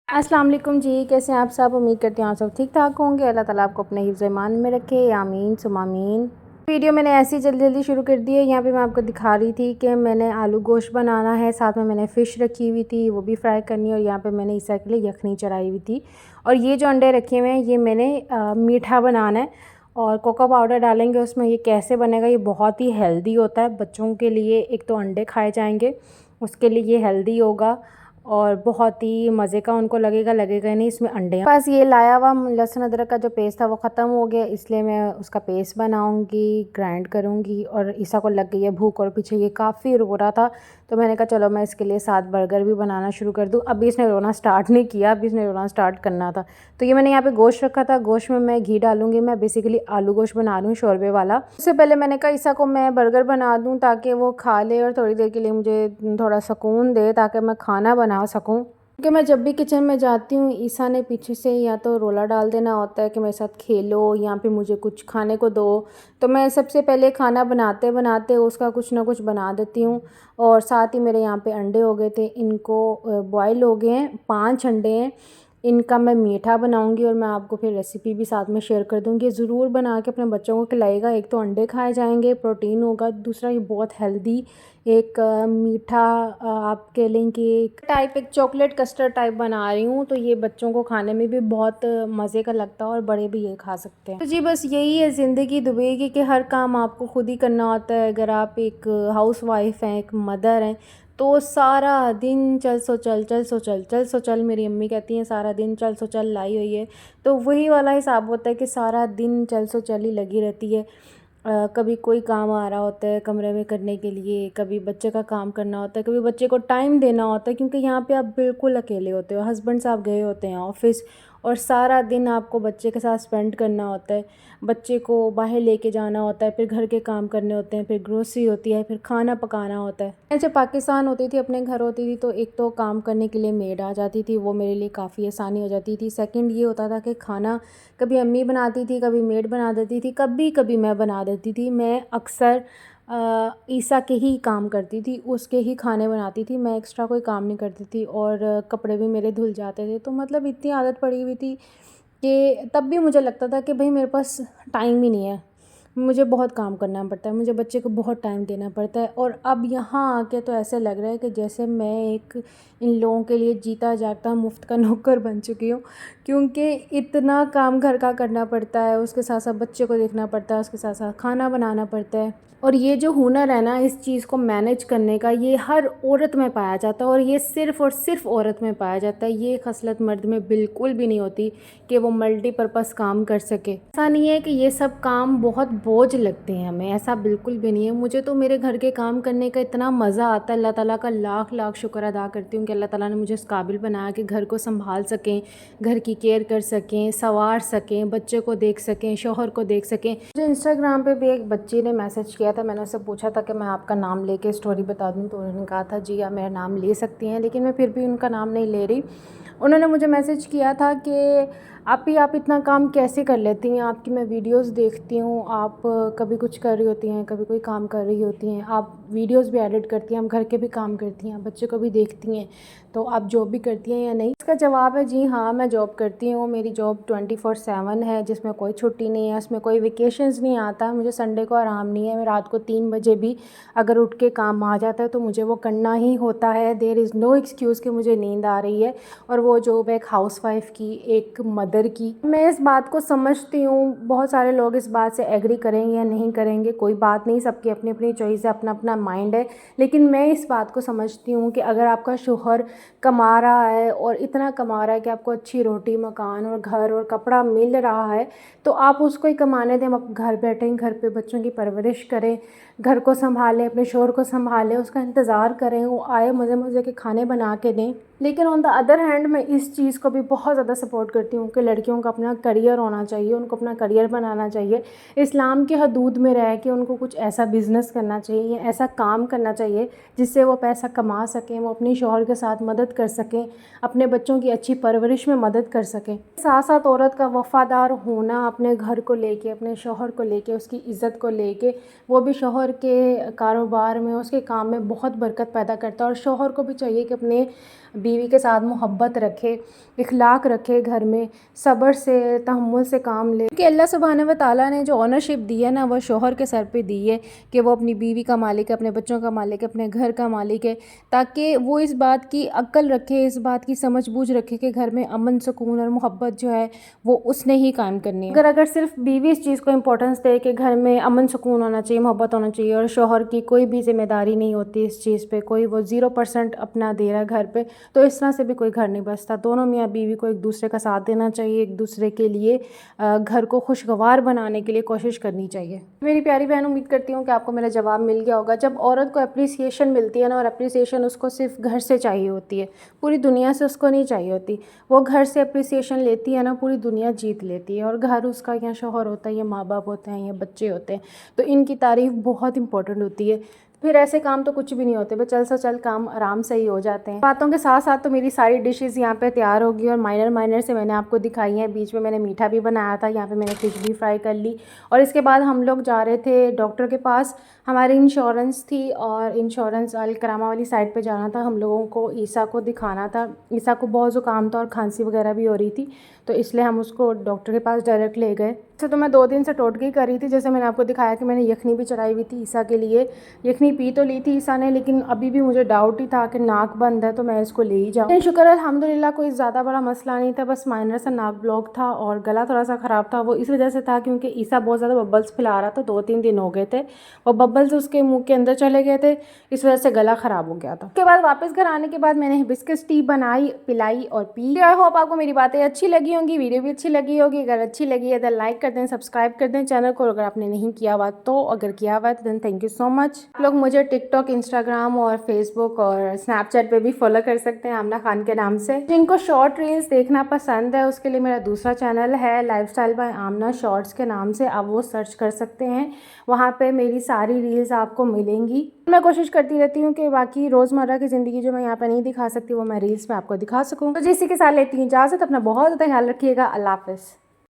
अस्सलाम वालेकुम जी, कैसे हैं आप सब। उम्मीद करती हूँ आप सब ठीक ठाक होंगे। अल्लाह ताला आपको अपने हिफ्ज़ ईमान में रखे, आमीन सुम्मा आमीन। वीडियो मैंने ऐसी जल्दी जल्दी शुरू कर दी है। यहाँ पे मैं आपको दिखा रही थी कि मैंने आलू गोश्त बनाना है, साथ में मैंने फ़िश रखी हुई थी, वो भी फ्राई करनी है। और यहाँ पे मैंने ईसा के लिए यखनी चढ़ाई हुई थी। और ये जो अंडे रखे हुए हैं ये मैंने मीठा बनाना है और कोको पाउडर डालेंगे उसमें। ये कैसे बनेगा, ये बहुत ही हेल्दी होता है बच्चों के लिए। एक तो अंडे खाए जाएंगे, उसके लिए ये हेल्दी होगा और बहुत ही मज़े का उनको लगेगा नहीं इसमें अंडे। बस ये लाया हुआ लहसुन अदरक का जो पेस्ट था वो ख़त्म हो गया, इसलिए मैं उसका पेस्ट बनाऊंगी, ग्राइंड करूंगी। और ईसा को लग गई है भूख और पीछे ये काफ़ी रो रहा था, तो मैंने कहा चलो मैं इसके लिए साथ बर्गर भी बनाना शुरू कर दूँ। अभी इसने रोना स्टार्ट नहीं किया, अभी इसने रोना स्टार्ट करना था। तो ये मैंने यहाँ पे गोश्त रखा था, गोश्त में मैं घी डालूंगी। मैं बेसिकली आलू गोश्त बना रही हूँ शोरबे वाला। उससे पहले मैंने कहा ईसा को मैं बर्गर बना दूँ ताकि वो खा ले और थोड़ी देर के लिए मुझे थोड़ा सुकून दे, ताकि मैं खाना बना सकूँ। क्योंकि मैं जब भी किचन में जाती हूँ ईसा ने पीछे से या तो रोला डाल देना होता है कि मेरे साथ खेलो या फिर मुझे कुछ खाने को दो। तो मैं सबसे पहले खाना बनाते बनाते उसका कुछ ना कुछ बना देती हूँ। और साथ ही मेरे यहाँ पे अंडे हो गए थे, इनको बॉयल हो गए हैं, 5 अंडे हैं। इनका मैं मीठा बनाऊंगी और मैं आपको फिर रेसिपी भी साथ में शेयर कर दूंगी। ज़रूर बना के अपने बच्चों को खिलाएगा। एक तो अंडे खाए जाएंगे, प्रोटीन होगा, दूसरा ये बहुत हेल्दी एक मीठा आप कह लें कि एक चॉकलेट कस्टर्ड टाइप बना रही हूँ। तो ये बच्चों को खाने में भी बहुत मज़े का लगता है और बड़े भी ये खा सकते हैं। तो जी बस यही है ज़िंदगी दुबई की कि हर काम आपको खुद ही करना होता है। अगर आप एक हाउस वाइफ हैं, एक मदर हैं, तो सारा दिन चल सो चल चल सो चल चल सो चल, मेरी अम्मी कहती हैं सारा दिन चल सो चल लाई हुई है। तो वही वाला हिसाब होता है कि सारा दिन चल सो चल ही लगी रहती है। कभी कोई काम आ रहा होता है कमरे में करने के लिए, कभी बच्चे का काम करना होता है, कभी बच्चे को टाइम देना होता है। क्योंकि यहाँ पे आप बिल्कुल अकेले होते हो, हस्बैंड साहब गए होते हैं ऑफ़िस, और सारा दिन आपको बच्चे के साथ स्पेंड करना होता है। बच्चे को बाहर लेके जाना होता है, फिर घर के काम करने होते हैं, फिर ग्रोसरी होती है, फिर खाना पकाना होता है। मैं जब पाकिस्तान होती थी, अपने घर होती थी, तो एक तो काम करने के लिए मेड आ जाती थी, वो मेरे लिए काफ़ी आसानी हो जाती थी। सेकंड ये होता था कि खाना कभी अम्मी बनाती थी, कभी मेड बना देती थी, कभी कभी मैं बना देती थी। मैं अक्सर ईसा के ही काम करती थी, उसके ही खाने बनाती थी, मैं एक्स्ट्रा कोई काम नहीं करती थी। और कपड़े भी मेरे धुल जाते थे। तो मतलब इतनी आदत पड़ी हुई थी कि तब भी मुझे लगता था कि भाई मेरे पास टाइम ही नहीं है, मुझे बहुत काम करना पड़ता है, मुझे बच्चे को बहुत टाइम देना पड़ता है। और अब यहाँ आके तो ऐसे लग रहा है कि जैसे मैं एक इन लोगों के लिए जीता जागता मुफ्त का नौकर बन चुकी हूँ। क्योंकि इतना काम घर का करना पड़ता है, उसके साथ साथ बच्चे को देखना पड़ता है, उसके साथ साथ खाना बनाना पड़ता है। और ये जो हुनर है ना इस चीज़ को मैनेज करने का, ये हर औरत में पाया जाता है। और ये सिर्फ़ और सिर्फ औरत में पाया जाता है। ये खसलत मर्द में बिल्कुल भी नहीं होती कि वो मल्टीपर्पज़ काम कर सके। ऐसा नहीं है कि ये सब काम बहुत बोझ लगते हैं हमें, ऐसा बिल्कुल भी नहीं है। मुझे तो मेरे घर के काम करने का इतना मज़ा आता है। अल्लाह ताला का लाख लाख शुक्र अदा करती हूँ कि अल्लाह ताला ने मुझे इस काबिल बनाया कि घर को संभाल सकें, घर की केयर कर सकें, संवार सकें, बच्चे को देख सकें, शौहर को देख सकें। मुझे इंस्टाग्राम पे भी एक बच्ची ने मैसेज किया था, मैंने उससे पूछा था कि मैं आपका नाम लेके स्टोरी बता दूँ, तो उन्होंने कहा था जी आप मेरा नाम ले सकती हैं, लेकिन मैं फिर भी उनका नाम नहीं ले रही। उन्होंने मुझे मैसेज किया था कि आप इतना काम कैसे कर लेती हैं, आपकी मैं वीडियोस देखती हूँ, आप कभी कुछ कर रही होती हैं, कभी कोई काम कर रही होती हैं, आप वीडियोस भी एडिट करती हैं, आप घर के भी काम करती हैं, बच्चे को भी देखती हैं, तो आप जॉब भी करती हैं या नहीं। इसका जवाब है जी हाँ, मैं जॉब करती हूँ। मेरी जॉब 24/7 है, जिसमें कोई छुट्टी नहीं है, उसमें कोई वेकेशंस नहीं आता। मुझे संडे को आराम नहीं है। मैं रात को 3 बजे भी अगर उठ के काम आ जाता है तो मुझे वो करना ही होता है। देयर इज़ नो एक्सक्यूज़ कि मुझे नींद आ रही है। और वो जॉब एक हाउसवाइफ की, एक मदर की। मैं इस बात को समझती हूँ, बहुत सारे लोग इस बात से एग्री करेंगे या नहीं करेंगे, कोई बात नहीं, सबकी अपनी अपनी चॉइस है, अपना अपना माइंड है। लेकिन मैं इस बात को समझती हूँ कि अगर आपका शौहर कमा रहा है और इतना कमा रहा है कि आपको अच्छी रोटी, मकान और घर और कपड़ा मिल रहा है, तो आप उसको ही कमाने दें। आप घर बैठें, घर पे बच्चों की परवरिश करें, घर को संभालें, अपने शौहर को संभालें, उसका इंतज़ार करें, वो आए मज़े मज़े के खाने बना के दें। लेकिन ऑन द अदर हैंड मैं इस चीज़ को भी बहुत ज़्यादा सपोर्ट करती हूँ कि लड़कियों का अपना करियर होना चाहिए, उनको अपना करियर बनाना चाहिए, इस्लाम के हदूद में रह के उनको कुछ ऐसा बिज़नेस करना चाहिए या ऐसा काम करना चाहिए जिससे वो पैसा कमा सकें, वो अपनी शौहर के साथ मदद कर सकें, अपने बच्चों की अच्छी परवरिश में मदद कर सकें। साथ साथ औरत का वफ़ादार होना, अपने घर को लेके, अपने शौहर को लेके, उसकी इज़्ज़त को लेके, वो भी शौहर के कारोबार में, उसके काम में बहुत बरकत पैदा करता है। और शौहर को भी चाहिए कि अपने बीवी के साथ मोहब्बत रखे, इखलाक रखे, घर में सब्र से तहम्मुल से काम ले, क्योंकि अल्लाह सुब्हानहू व तआला ने जो ऑनरशिप दी है ना वो शोहर के सर पे दी है कि वो अपनी बीवी का मालिक है, अपने बच्चों का मालिक है, अपने घर का मालिक है, ताकि वो इस बात की अक्ल रखे, इस बात की समझ बूझ रखे कि घर में अमन सुकून और मोहब्बत जो है वो उसने ही कायम करनी है। अगर सिर्फ बीवी इस चीज़ को इम्पोर्टेंस दे कि घर में अमन सुकून होना चाहिए, मोहब्बत होना चाहिए और शोहर की कोई भी जिम्मेदारी नहीं होती इस चीज़ पे, कोई वो 0% अपना दे रहा है घर पे, तो इस तरह से भी कोई घर नहीं बसता। दोनों मियाँ बीवी को एक दूसरे का साथ देना चाहिए, एक दूसरे के लिए घर को खुशगवार बनाने के लिए कोशिश करनी चाहिए। मेरी प्यारी बहन, उम्मीद करती हूँ कि आपको मेरा जवाब मिल गया होगा। जब औरत को अप्रिसिएशन मिलती है ना, और अप्रिसिएशन उसको सिर्फ घर से चाहिए होती है, पूरी दुनिया से उसको नहीं चाहिए होती। वो घर से अप्रिसिएशन लेती है ना, पूरी दुनिया जीत लेती है। और घर उसका या शौहर होता है या माँ बाप होते हैं या बच्चे होते हैं, तो इनकी तारीफ़ बहुत इंपॉर्टेंट होती है। फिर ऐसे काम तो कुछ भी नहीं होते, बस चल से चल काम आराम से ही हो जाते हैं। बातों के साथ साथ तो मेरी सारी डिशेज़ यहाँ पे तैयार होगी और माइनर से मैंने आपको दिखाई हैं। बीच में मैंने मीठा भी बनाया था, यहाँ पे मैंने फ़िश भी फ्राई कर ली। और इसके बाद हम लोग जा रहे थे डॉक्टर के पास, हमारी इंश्योरेंस थी और इंश्योरेंस अलकरामा वाली साइड पे जाना था। हम लोगों को ईसा को दिखाना था। ईसा को बहुत ज़ुकाम था और खांसी वगैरह भी हो रही थी, तो इसलिए हम उसको डॉक्टर के पास डायरेक्ट ले गए। अच्छा, तो मैं 2 दिन से टोटकी कर रही थी। जैसे मैंने आपको दिखाया कि मैंने यखनी भी चढ़ाई हुई थी ईसा के लिए। यखनी पी तो ली थी ईसा ने, लेकिन अभी भी मुझे डाउट ही था कि नाक बंद है तो मैं इसको ले ही जाऊँ। शुक्र अल्हम्दुलिल्लाह कोई ज़्यादा बड़ा मसला नहीं था, बस माइनर सा नाक ब्लॉक था और गला थोड़ा सा ख़राब था। वो इस वजह से था क्योंकि ईसा बहुत ज़्यादा बबल्स फैला रहा था। 2-3 दिन हो गए थे, वो बबल्स उसके मुँह के अंदर चले गए थे, इस वजह से गला ख़राब हो गया था। उसके बाद वापस घर आने के बाद मैंने हिबिस्कस टी बनाई, पिलाई और पी। आई होप आपको मेरी बातें अच्छी लगी होंगी, वीडियो भी अच्छी लगी होगी। अगर अच्छी लगी है तो लाइक कर दें, सब्सक्राइब कर दें चैनल को अगर आपने नहीं किया हुआ तो। अगर किया हुआ है तो then thank you so much. आप लोग मुझे टिकटॉक, इंस्टाग्राम और फेसबुक और स्नैपचैट पे भी फॉलो कर सकते हैं आमना खान के नाम से। जिनको शॉर्ट रील्स देखना पसंद है उसके लिए मेरा दूसरा चैनल है लाइफस्टाइल बाय आमना शॉर्ट्स के नाम से, आप वो सर्च कर सकते हैं। वहाँ पे मेरी सारी रील्स आपको मिलेंगी। मैं कोशिश करती रहती हूँ कि बाकी रोज़मर्रा की ज़िंदगी जो मैं यहाँ पे नहीं दिखा सकती वो मैं रील्स में आपको दिखा सकूँ। तो जिसी के साथ लेती हूँ इजाज़त, अपना बहुत ज़्यादा ख्याल रखिएगा। अल्लाह हाफ़िज़।